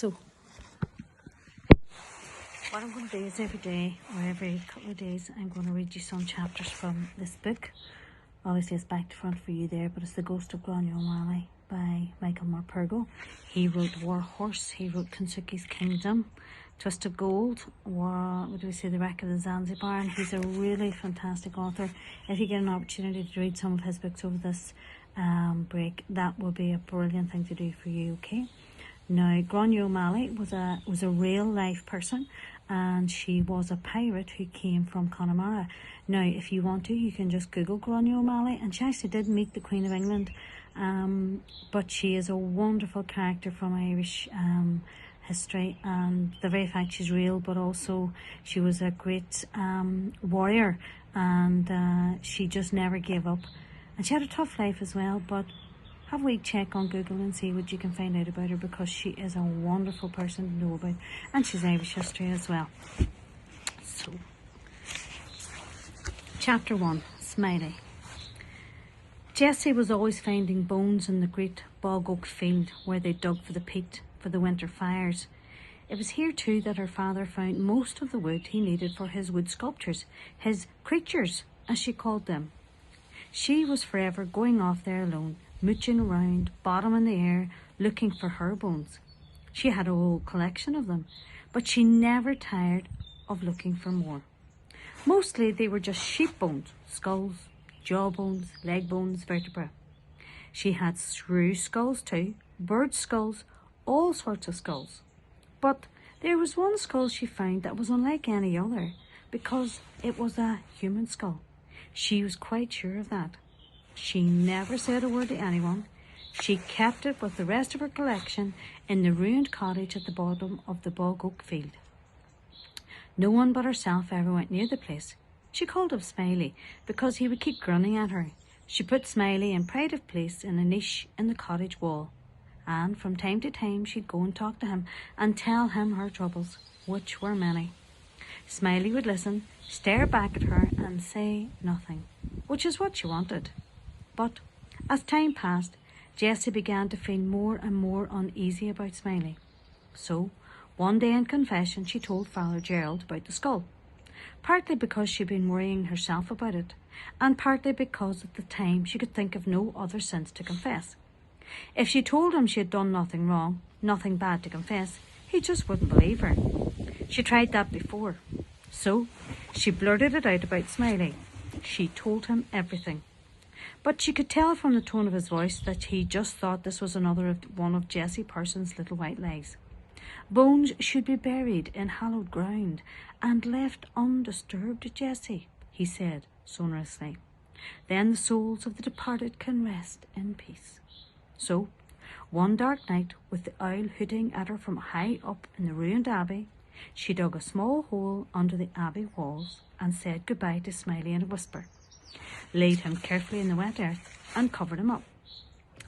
So what I'm going to do is every day or every couple of days I'm going to read you some chapters from this book. Obviously it's back to front for you there, but it's The Ghost of Grania by Michael Morpurgo. He wrote War Horse, he wrote Kensuke's Kingdom, Twist of Gold, The Wreck of the Zanzibar, and he's a really fantastic author. If you get an opportunity to read some of his books over this break, that will be a brilliant thing to do for you, okay? Now, Grania was a real life person, and she was a pirate who came from Connemara. Now, if you want to, you can just Google Grania, and she actually did meet the Queen of England, but she is a wonderful character from Irish history, and the very fact she's real, but also she was a great warrior, and she just never gave up. And she had a tough life as well, but have a wee check on Google and see what you can find out about her, because she is a wonderful person to know about, and she's Irish history as well. So, Chapter 1, Smiley. Jessie was always finding bones in the great bog oak field where they dug for the peat for the winter fires. It was here too that her father found most of the wood he needed for his wood sculptures, his creatures, as she called them. She was forever going off there alone, mooching around, bottom in the air, looking for her bones. She had a whole collection of them, but she never tired of looking for more. Mostly they were just sheep bones, skulls, jaw bones, leg bones, vertebrae. She had shrew skulls too, bird skulls, all sorts of skulls. But there was one skull she found that was unlike any other, because it was a human skull. She was quite sure of that. She never said a word to anyone. She kept it with the rest of her collection in the ruined cottage at the bottom of the bog oak field. No one but herself ever went near the place. She called him Smiley because he would keep grunting at her. She put Smiley in pride of place in a niche in the cottage wall, and from time to time she'd go and talk to him and tell him her troubles, which were many. Smiley would listen, stare back at her and say nothing, which is what she wanted. But as time passed, Jessie began to feel more and more uneasy about Smiley. So, one day in confession, she told Father Gerald about the skull, partly because she'd been worrying herself about it, and partly because at the time she could think of no other sins to confess. If she told him she had done nothing wrong, nothing bad to confess, he just wouldn't believe her. She tried that before. So, she blurted it out about Smiley. She told him everything. But she could tell from the tone of his voice that he just thought this was another one of Jessie Parsons' little white lies. Bones should be buried in hallowed ground and left undisturbed, Jessie, he said sonorously. Then the souls of the departed can rest in peace. So, one dark night, with the owl hooting at her from high up in the ruined abbey, she dug a small hole under the abbey walls and said goodbye to Smiley in a whisper, laid him carefully in the wet earth and covered him up.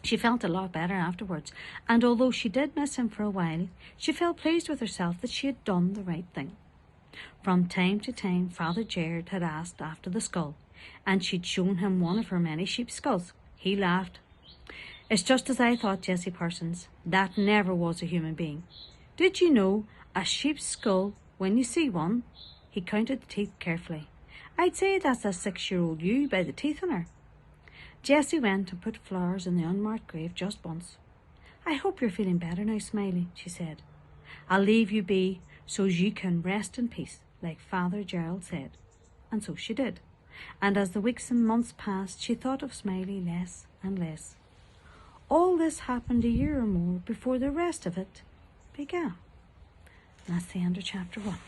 She felt a lot better afterwards, and although she did miss him for a while, she felt pleased with herself that she had done the right thing. From time to time, Father Gerard had asked after the skull, and she'd shown him one of her many sheep skulls. He laughed. "It's just as I thought, Jessie Parsons. That never was a human being. Did you know a sheep's skull, when you see one," he counted the teeth carefully, "I'd say that's a 6-year-old ewe by the teeth in her." Jessie went and put flowers in the unmarked grave just once. "I hope you're feeling better now, Smiley," she said. "I'll leave you be so's you can rest in peace, like Father Gerald said." And so she did. And as the weeks and months passed, she thought of Smiley less and less. All this happened a year or more before the rest of it began. And that's the end of chapter 1.